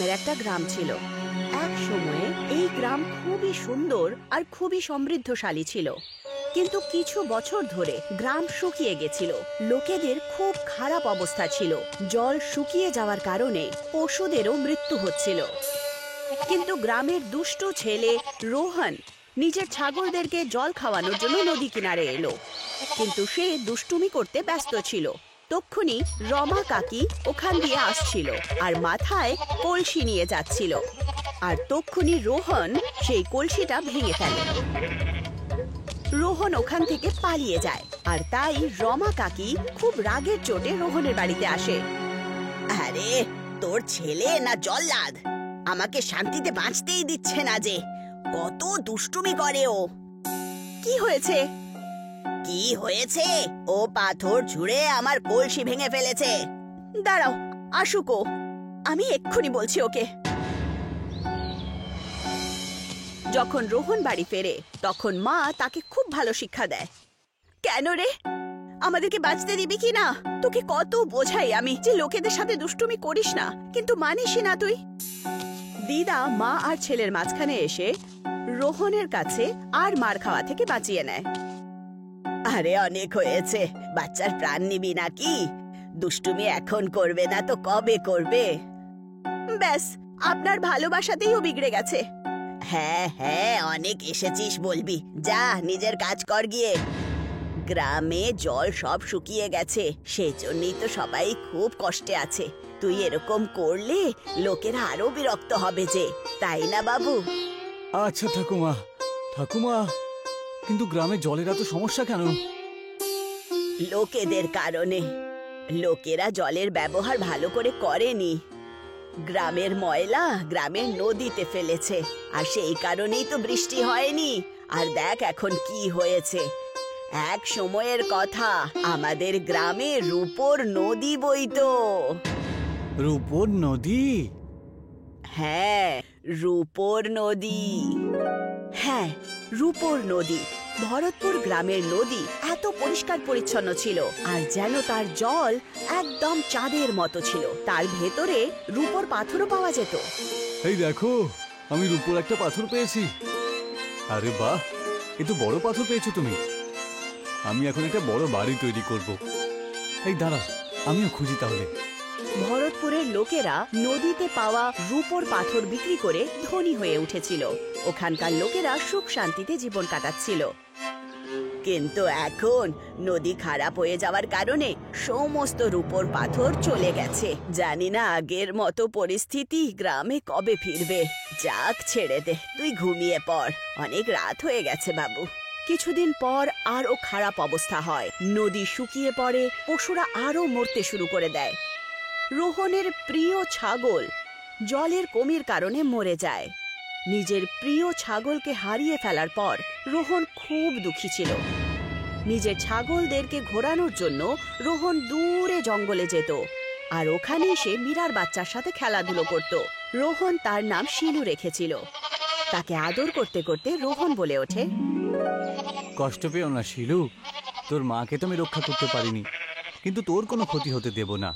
নামের একটা গ্রাম ছিল। এক সময়ে এই গ্রাম খুবই সুন্দর আর খুবই সমৃদ্ধশালী ছিল, কিন্তু কিছু বছর ধরে গ্রাম শুকিয়ে গেছিল। লোকেদের খুব খারাপ অবস্থা ছিল। জল শুকিয়ে যাওয়ার কারণে পশুদেরও মৃত্যু হচ্ছিল। কিন্তু গ্রামের দুষ্টু ছেলে রোহন নিজের ছাগলদেরকে জল খাওয়ানোর জন্য নদী কিনারে এলো, কিন্তু সে দুষ্টুমি করতে ব্যস্ত ছিল। তক্ষুনি রমা কাকি ওখান দিয়ে আসছিল আর মাথায় কলসি নিয়ে যাচ্ছিল, আর তক্ষুনি রোহন সেই কলসিটা ভেঙে ফেলে। রোহন ওখান থেকে পালিয়ে যায়, আর তাই রমা কাকি খুব রাগের চোটে রোহনের বাড়িতে আসে। আরে তোর ছেলে না জল্লাদ, আমাকে শান্তিতে বাঁচতেই দিচ্ছে না যে, কত দুষ্টুমি করে ও। কি হয়েছে? কি হয়েছে? ও পাথর ছুঁড়ে আমার কলসি ভেঙে ফেলেছে। দাঁড়াও, আসুক ও, আমি এক্ষুনি বলছি ওকে। যখন রোহন বাড়ি ফেরে তখন মা তাকে খুব ভালো শিক্ষা দেয়। কেন রে, আমাদেরকে বাঁচতে দিবি কি না? তোকে কত বোঝাই আমি যে লোকেদের সাথে দুষ্টুমি করিস না, কিন্তু মানিসই না তুই। দিদা মা আর ছেলের মাঝখানে এসে রোহনের কাছে আর মার খাওয়া থেকে বাঁচিয়ে নেয়। আরে অনেক হয়েছে, বাচ্চার প্রাণ নিবি নাকি? দুষ্টুমি এখন করবে না তো কবে করবে? ব্যাস, আপনার ভালোবাসাতেই ও বিগড়ে গেছে। হ্যাঁ হ্যাঁ, অনেক এসেছিস বলবি, যা নিজের কাজ কর গিয়ে। গ্রামে জল সব শুকিয়ে গেছে, সেই জন্যই তো সবাই খুব কষ্টে আছে। তুই এরকম করলে লোকেরা আরো বিরক্ত হবে যে, তাই না বাবু? আচ্ছা ঠাকুমা, ঠাকুমা, কিন্তু গ্রামে জলের এত সমস্যা কেন? লোকেদের কারণে। লোকেরা জলের ব্যবহার ভালো করে করেনি। গ্রামের ময়লা গ্রামের নদীতে ফেলেছে, আর সেই কারণেই তো বৃষ্টি হয়নি। আর দেখ এখন কি হয়েছে। এক সময়ের কথা, আমাদের গ্রামে রূপোর নদী বইতো। রূপোর নদী? হ্যাঁ, রূপোর নদী। হ্যাঁ, রূপোর নদী। ভরতপুর গ্রামের নদী এত পরিষ্কার পরিচ্ছন্ন ছিল, আর যেন তার জল একদম চাঁদের মতো ছিল। তার ভেতরে রূপোর পাথরও পাওয়া যেত। এই দেখো, আমি রূপোর একটা পাথর পেয়েছি। আরে বাহ, এ তো বড় পাথর পেয়েছো তুমি। আমি এখন একটা বড় বাড়ি তৈরি করব। এই দাঁড়া, আমিও খুঁজি তাহলে। ভরতপুরের লোকেরা নদীতে পাওয়া রূপোর পাথর বিক্রি করে ধনী হয়ে উঠেছিল। ওখানকার লোকেরা সুখ শান্তিতে জীবন কাটাচ্ছিল। কিন্তু এখন নদী খারাপ হয়ে যাওয়ার কারণে সমস্ত রূপোর পাথর চলে গেছে। জানি না আগের মতো পরিস্থিতি গ্রামে কবে ফিরবে। যাক, ছেড়ে দে, তুই ঘুমিয়ে পড়, অনেক রাত হয়ে গেছে বাবু। কিছুদিন পর আরো খারাপ অবস্থা হয়। নদী শুকিয়ে পড়ে, পশুরা আরো মরতে শুরু করে দেয়। রোহনের প্রিয় ছাগল জলের কমির কারণে মরে যায়। নিজের প্রিয় ছাগলকে হারিয়ে ফেলার পর রোহন খুব দুঃখী ছিল। নিজের ছাগলদেরকে ঘোরানোর জন্য রোহন দূরে জঙ্গলে যেত, আর ওখানে সে মীরার বাচ্চার সাথে খেলাধুলো করত। রোহন তার নাম শিলু রেখেছিল। তাকে আদর করতে করতে রোহন বলে ওঠে, কষ্ট পেও না শিলু, তোর মাকে তো আমি রক্ষা করতে পারিনি, কিন্তু তোর কোনো ক্ষতি হতে দেব না।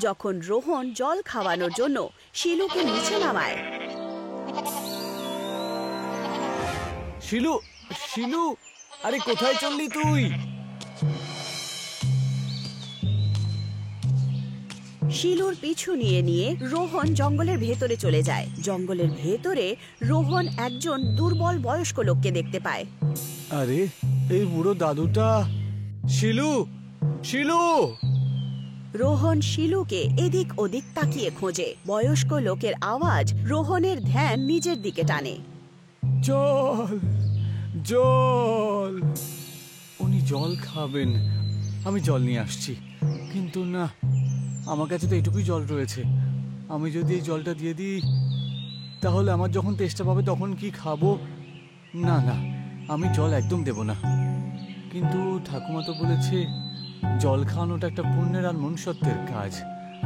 যখন রোহন জল খাওয়ানোর জন্য শিলুকে নিচে নামায়, শিলু, শিলু, আরে কোথায় চললি তুই? শিলুর পিছু নিয়ে নিয়ে রোহন জঙ্গলের ভেতরে চলে যায়। জঙ্গলের ভেতরে রোহন একজন দুর্বল বয়স্ক লোককে দেখতে পায়। আরে এই বুড়ো দাদুটা। শিলু, শিলু! রোহন শিলুকে এদিক ওদিক তাকিয়ে খোঁজে। বয়স্ক লোকের আওয়াজ রোহনের ধ্যান নিজের দিকে টানে। জল, জল! উনি জল খাবেন, আমি জল নিয়ে আসছি। কিন্তু না, আমার কাছে তো এইটুকুই জল রয়েছে। আমি যদি এই জলটা দিয়ে দিই, তাহলে আমার যখন তেষ্টা পাবে তখন কি খাবো? না না, আমি জল একদম দেব না। কিন্তু ঠাকুমা তো বলেছে জল খাওয়ানোটা একটা পুণ্যের আর মনুষ্যত্বের কাজ।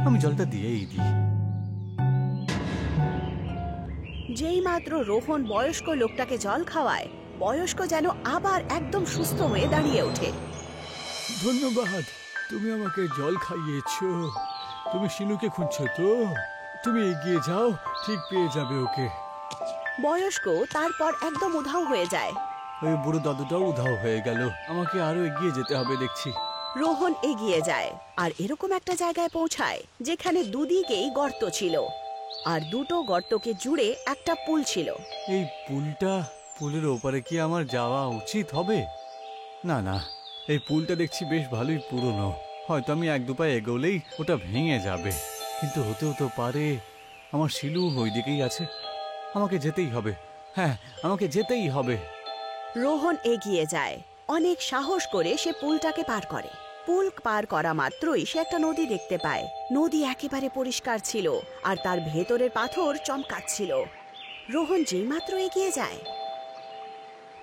আমি জলটা দিয়েই দিই। যেই মাত্র রোহন বয়স্ক লোকটাকে জল খাওয়ায়, বয়স্ক যেন আবার একদম সুস্থ হয়ে দাঁড়িয়ে ওঠে। ধন্যবাদ, তুমি আমাকে জল খাইয়েছো। তুমি শিলুকে খুঁজছো তো? তুমি এগিয়ে যাও, ঠিক পেয়ে যাবে ওকে। বয়স্ক তারপর একদম উধাও হয়ে যায়। ওই বুড়ো দাদুটাও উধাও হয়ে গেল। আমাকে আরো এগিয়ে যেতে হবে দেখছি। রোহন এগিয়ে যায় আর এরকম একটা জায়গায় পৌঁছায় যেখানে দুদিকেই গর্ত ছিল আর দুটো গর্তকে জুড়ে একটা পুল ছিল। এই পুলের ওপারে কি আমার যাওয়া উচিত হবে? না না, এই পুলটা দেখছি বেশ ভালোই পুরনো। হয়তো আমি এক দু পা এগোলেই ওটা ভেঙে যাবে, কিন্তু হতেও তো পারে আমার শিলু ওই দিকেই আছে। আমাকে যেতেই হবে, হ্যাঁ আমাকে যেতেই হবে। রোহন এগিয়ে যায়, অনেক সাহস করে সে পুলটাকে পার করে। পুল পার করা মাত্রই সে একটা নদী দেখতে পায়। নদী একেবারে পরিষ্কার ছিল আর তার ভেতরের পাথর চমকাচ্ছিল। রোহন যেই মাত্র এগিয়ে যায়,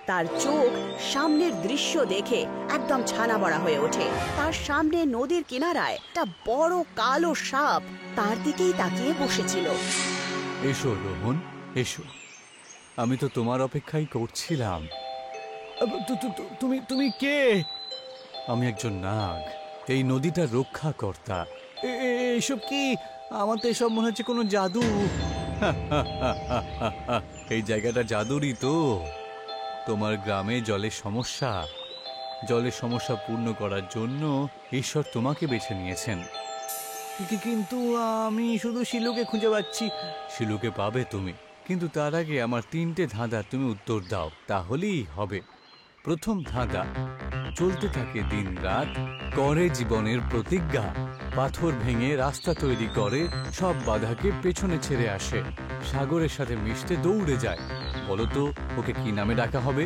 তার চোখ সামনের দৃশ্য দেখে একদম ছানা বড়া হয়ে ওঠে। তার সামনে নদীর কিনারায় একটা বড় কালো সাপ তার দিকেই তাকিয়ে বসেছিল। এসো রোহন, এসো, আমি তো তোমার অপেক্ষাই করছিলাম। তুমি কে? আমি একজন নাগ, এই নদীটার রক্ষাকর্তা। এসব কি? আমার তো এসব মনে হচ্ছে কোনো জাদু। এই জায়গাটা জাদুরই তো। তোমার গ্রামে জলের সমস্যা পূর্ণ করার জন্য ঈশ্বর তোমাকে বেছে নিয়েছেন। কিন্তু আমি শুধু শিলুকে খুঁজে পাচ্ছি। শিলুকে পাবে তুমি, কিন্তু তার আগে আমার 3টে ধাঁধা তুমি উত্তর দাও, তাহলেই হবে। প্রথম ধাঁধা, চলতে থাকে দিন রাত, করে জীবনের প্রতিজ্ঞা, পাথর ভেঙে রাস্তা তৈরি করে, সব বাধাকে পেছনে ছেড়ে আসে, সাগরের সাথে মিশতে দৌড়ে যায়। বলো তো ওকে কি নামে ডাকা হবে?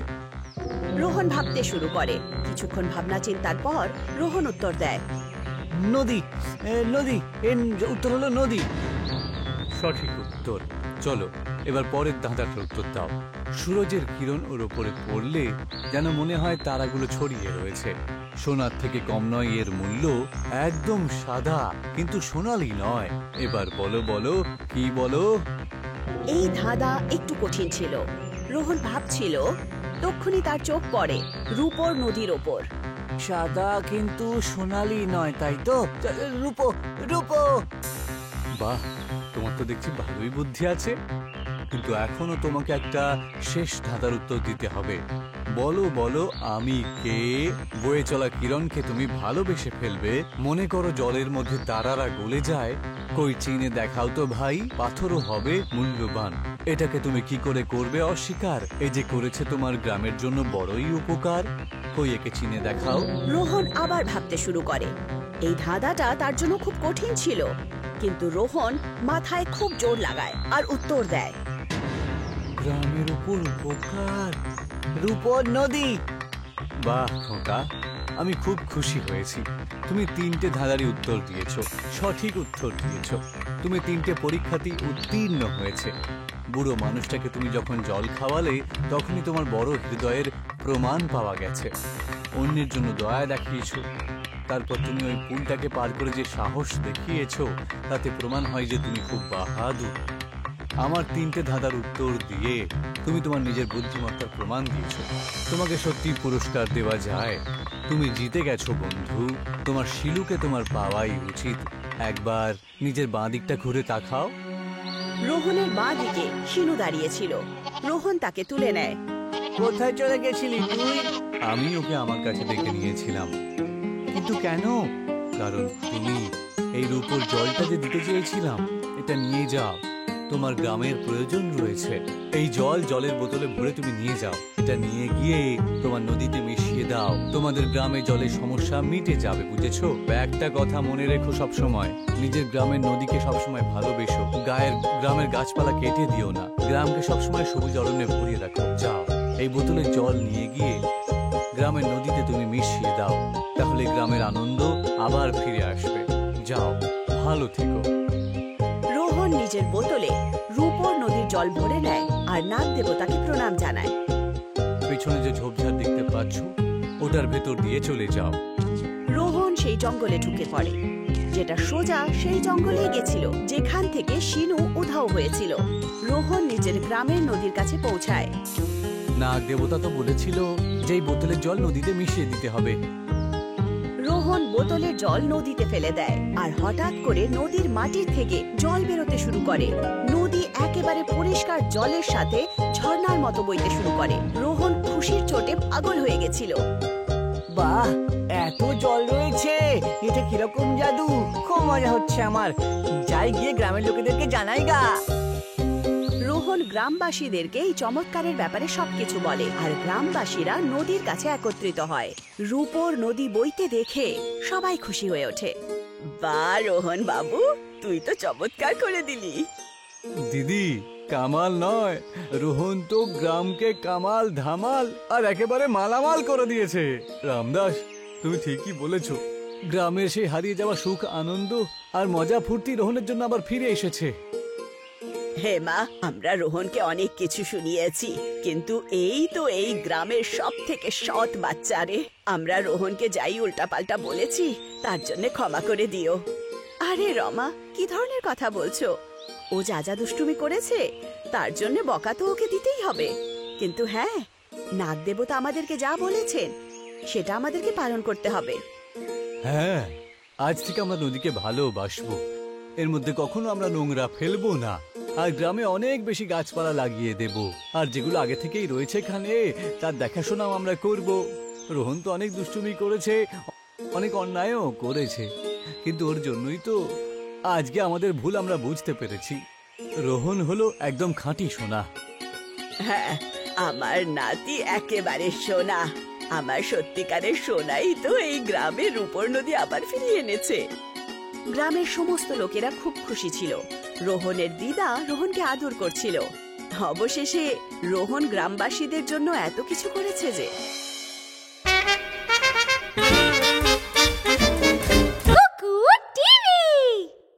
রোহন ভাবতে শুরু করে। কিছুক্ষণ ভাবনা চিন্তার পর রোহন উত্তর দেয়, নদী। নদী, উত্তর হলো নদী। সঠিক উত্তর। চলো এবার পরের ধাঁধাটার উত্তর দাও। সূরজের কিরণ ওর ওপরে পড়লে যেন মনে হয় তারাগুলো ছড়িয়ে রয়েছে। সোনার থেকে কম নয় এর মূল্য, একদম সাদা কিন্তু সোনালি নয়। এবার বলো কি বলো? এই ধাঁধা একটু কঠিন ছিল। রোহন ভাবছিল, তক্ষুনি তার চোখ পড়ে রূপর নদীর ওপর। সাদা কিন্তু সোনালি নয়, তাই তো? রূপো। বাহ, তোমার তো দেখছি ভালোই বুদ্ধি আছে। কিন্তু এখনো তোমাকে একটা শেষ ধাঁধার উত্তর দিতে হবে। বলো আমি কে? বয়ে চলা কিরণকে তুমি ভালোবেসে ফেলবে। মনে করো জলের মধ্যে তারারা গলে যায়। কই চিনে দেখাও তো ভাই, পাথরও হবে মূল্যবান। এটাকে তুমি কি করে করবে অস্বীকার? এই যে করেছে তোমার গ্রামের জন্য বড়ই উপকার। কই একে চিনে দেখাও। রোহন আবার ভাবতে শুরু করে। এই ধাঁধাটা তার জন্য খুব কঠিন ছিল, কিন্তু রোহন মাথায় খুব জোর লাগায় আর উত্তর দেয়, গ্রামের উপর উপকার, রূপর নদী। বাহ খোকা, আমি খুব খুশি হয়েছি। তুমি 3টে ধাঁধারই উত্তর দিয়েছ, সঠিক উত্তর দিয়েছ। তুমি 3টে পরীক্ষাতেই উত্তীর্ণ হয়েছে। বুড়ো মানুষটাকে তুমি যখন জল খাওয়ালে তখনই তোমার বড় হৃদয়ের প্রমাণ পাওয়া গেছে। অন্যের জন্য দয়া দেখিয়েছ। তারপর তুমি ওই পুলটাকে পার করে যে সাহস দেখিয়েছ, তাতে প্রমাণ হয় যে তুমি খুব বাহাদুর। আমার 3টে ধাঁধার উত্তর দিয়ে তুমি তোমার নিজের বুদ্ধিমত্তার প্রমাণ দিয়েছ। তোমাকে সত্যি পুরস্কার দেওয়া যায়। তুমি জিতে গেছো বন্ধু। তোমার শিলুকে তোমার পাওয়াই উচিত। একবার নিজের বাঁ দিকটা ঘুরে তাকাও। রোহনের বাঁ দিকে শিনু দাঁড়িয়েছিল। রোহন তাকে তুলে নেয়। কোথায় চলে গেছিলি তুই? আমি ওকে আমার কাছে ডেকে নিয়েছিলাম। কিন্তু কেন? কারণ তুমি এই রূপোর জলটা যে দিতে চেয়েছিলাম, এটা নিয়ে যাও। তোমার গ্রামের প্রয়োজন রয়েছে। এই জলের বোতলে ভরে তুমি নিয়ে যাও। এটা নিয়ে গিয়ে তোমার নদীতে মিশিয়ে দাও। তোমাদের গ্রামে জলের সমস্যা মিটে যাবে, বুঝেছো? একটা কথা মনে রেখো সব সময়, নিজের গ্রামের নদীকে সবসময় ভালোবেসো। গ্রামের গাছপালা কেটে দিও না। গ্রামকে সবসময় সবুজ অরণ্যে ভরিয়ে রাখো। যাও, এই বোতলে জল নিয়ে গিয়ে গ্রামের নদীতে তুমি মিশিয়ে দাও। তাহলে গ্রামের আনন্দ আবার ফিরে আসবে। যাও, ভালো থেকো। রোহন নিজের বোতলে রূপর নদীর জল ভরে নেয় আর নাগ দেবতাকে প্রণাম জানায়। পেছনে যে ঝোপঝাড় দেখতে পাচ্ছ, ওটার ভেতর দিয়ে চলে যাও। রোহন সেই জঙ্গলে ঢুকে পড়ে, যেটা সোজা সেই জঙ্গলেই গেছিল যেখান থেকে শিনু উধাও হয়েছিল। রোহন নিজের গ্রামের নদীর কাছে পৌঁছায়। নাগ দেবতা তো বলেছিল যে এই বোতলের জল নদীতে মিশিয়ে দিতে হবে। রোহন বোতলের জল নদীতে ফেলে দেয় আর হঠাৎ করে নদীর মাটির থেকে জল বেরোতে শুরু করে। নদী একেবারে পরিষ্কার জলের সাথে ঝর্ণার মতো বইতে শুরু করে। রোহন খুশির চোটে পাগল হয়ে গেছিল। বাহ, এত জল রয়েছে, এটা কিরকম জাদু! খুব মজা হচ্ছে আমার। যাই গিয়ে গ্রামের লোকেদেরকে জানাই গা। রোহন গ্রামবাসীদেরকে এই চমৎকারের ব্যাপারে সবকিছু বলে আর গ্রামবাসীরা নদীর কাছে একত্রিত হয়। রূপোর নদী বইতে দেখে সবাই খুশি হয়ে ওঠে। বাহ রোহন বাবু, তুই তো চমৎকার করে দিলি। দিদি, কামাল নয়, রোহন তো গ্রামকে কামাল ধামাল আর একেবারে মালামাল করে দিয়েছে। রামদাস, তুমি ঠিকই বলেছো। গ্রামের সেই হারিয়ে যাওয়া সুখ, আনন্দ আর মজা ফুর্তি রোহনের জন্য আবার ফিরে এসেছে। হে মা, আমরা রোহনকে অনেক কিছু শুনিয়েছি, কিন্তু এই গ্রামের সব থেকে সৎ বাচ্চা রে। আমরা রোহনকে যাই উল্টাপাল্টা বলেছি তার জন্য ক্ষমা করে দিও। আরে রমা, কি ধরনের কথা বলছো? ও যা যা দুষ্টুমি করেছে তার জন্য বকা তো ওকে দিতেই হবে। কিন্তু হ্যাঁ, নাগ দেবতা আমাদেরকে যা বলেছেন সেটা আমাদেরকে পালন করতে হবে। হ্যাঁ, আজ থেকে আমরা নদীকে ভালোবাসবো। এর মধ্যে কখনো আমরা নোংরা ফেলবো না আর গ্রামে অনেক বেশি গাছপালা লাগিয়ে দেব। আর যেগুলো আগে থেকেই রয়েছে এখানে তার দেখাশোনাও আমরা করব। রোহন তো অনেক দুষ্টুমি করেছে, অনেক অন্যায়ও করেছে, কিন্তু ওর জন্যই তো আজকে আমাদের ভুল আমরা বুঝতে পেরেছি। রোহন হলো একদম খাঁটি সোনা। হ্যাঁ, আমার নাতি একেবারে সোনা। আমার সত্যিকারের সোনাই তো এই গ্রামের রূপর নদী আবার ফিরিয়ে এনেছে। গ্রামের সমস্ত লোকেরা খুব খুশি ছিল। রোহনের দিদা রোহনকে আদর করছিল। অবশেষে রোহন গ্রামবাসীদের জন্য এত কিছু করেছে যে